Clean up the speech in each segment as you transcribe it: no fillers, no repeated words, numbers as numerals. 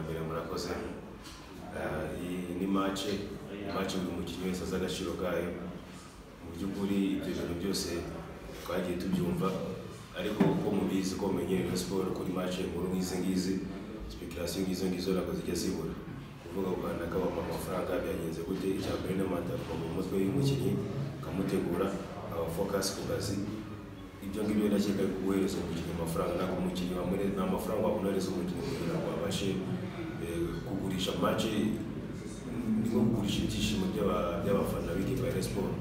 mbere murakoze ni match buri mukinnyi wese aza agaciro kayo mu by'ukuri ibyo bintu byose twagiye tubyumva ariko uko mubizi ko menyereye sport kuri match nkuru nk'izi speculation nk'izo nako zijya zibura kuvuga Rwanda kaba amafaranga byagenze gute icyambere n'amatako mu mutwe y'umukinnyi kamutegura aba focus ku kazi ibyo ngibyo ndakeka guhereza umukinnyi amafaranga nako umukinnyi wamure n'amafaranga wabonereza umukinnyi kugira ngo abashe kugurisha match niko kugurisha ibyishimo by'abafana b'ikipe ya Sport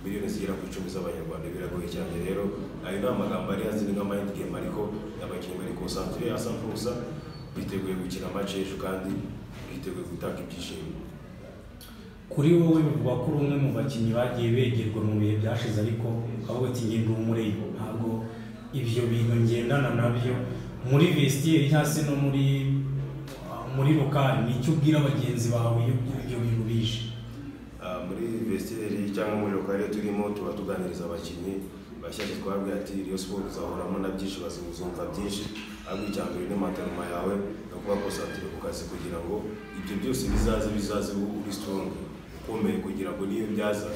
miliyoni zigera ku 10 z'abanyarwanda biragoye cyane rero ari n'amagambo ari hazini nka mind game ariko abakinnyi bari concentré à 100% biteguye gukina match ejo kandi biteguye gutanga ibyishimo. Kuri wowe bivuga ko umwe mu bakinnyi bagiye begerwa mu bihe byashize ariko ahubwo ati ngenda umurego ntabwo ibyo bintu ngendana nabyo muri vestiaire cyangwa se no muri lokali nicyo ubwira abagenzi bawe ibyo bintu bije muri vestiaire cyangwa muri lokali turimo tuba tuganiriza abakinnyi bashyashya twabwiye ati Rayon Sport uzahoramo na byinshi bazumva byinshi ahubwo icyambere n'amatarama yawe no kuba concentré ku kazi kugira ngo ibyo byose bizaze uri strong ukomeye kugira ngo niyo byaza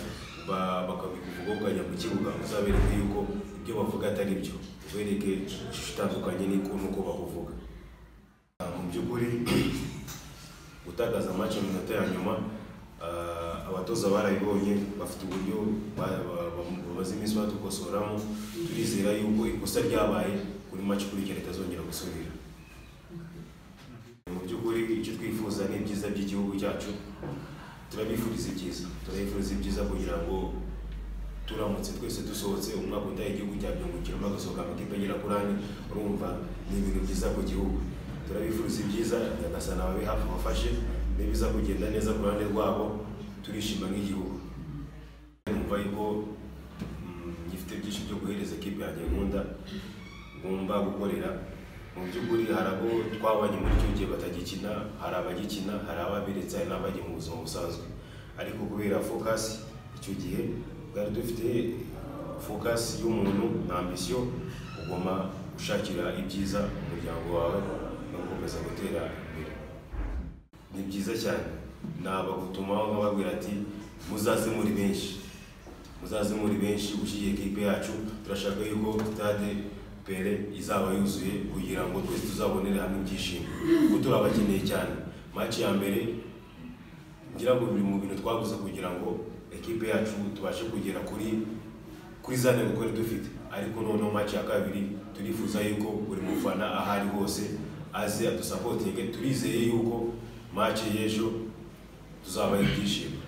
bakabikuvuga ukajya mu kibuga uzabereke yuko ibyo bavuga atari byo ubereke itandukanye n'uko bakuvuga. Mu by'ukuri gutagaza match mu minota ya nyuma abatoza barayibonye bafite uburyo bamaze iminsi batukosoramo turizera yuko ikosa ryabaye kuri match kuri kera itazongera gusubira. Mu by'ukuri icyo twifuza ni ibyiza by'igihugu cyacu turabifuriza ibyiza kugira ngo turamutse twese dusohotse umwaka utaha igihugu cyabyungukiramo agasohoka amakipe agera kuri ane urumva ni ibintu byiza ku gihugu turabifuriza ibyiza nyagasana babe hafi bafashe nibiza kugenda neza ku ruhande rwabo turishima nk'igihugu numva yuko gifite byinshi byo guhereza ekipe yanjye ngomba gukorera mu by'ukuri hari abo twabanye muri icyo gihe batagikina hari abagikina hari ababiretse hari n'abajya mu buzima busanzwe ariko kubera focus icyo gihe bwari dufite focus y'umuntu na ambition ugomba gushakira ibyiza umuryango wawe no gukomeza gutera imbere. Ni byiza cyane naba gutumaho nkababwira ati muzaze muri benshi ushiye ekipe yacu turashaka yuko stade Pere izaba yuzuye kugira ngo twese tuzabonere hamwe ibyishimo kuko turabakeneye cyane. Match ya mbere ngira ngo biri mu bintu twaguze kugira ngo ekipe yacu tubashe kugera kuri zane gukora dufite ariko noneho match ya kabiri turifuza yuko buri mufana ahari hose aze adusapotinge turizeye yuko match y'ejo tuzaba ibyishimo.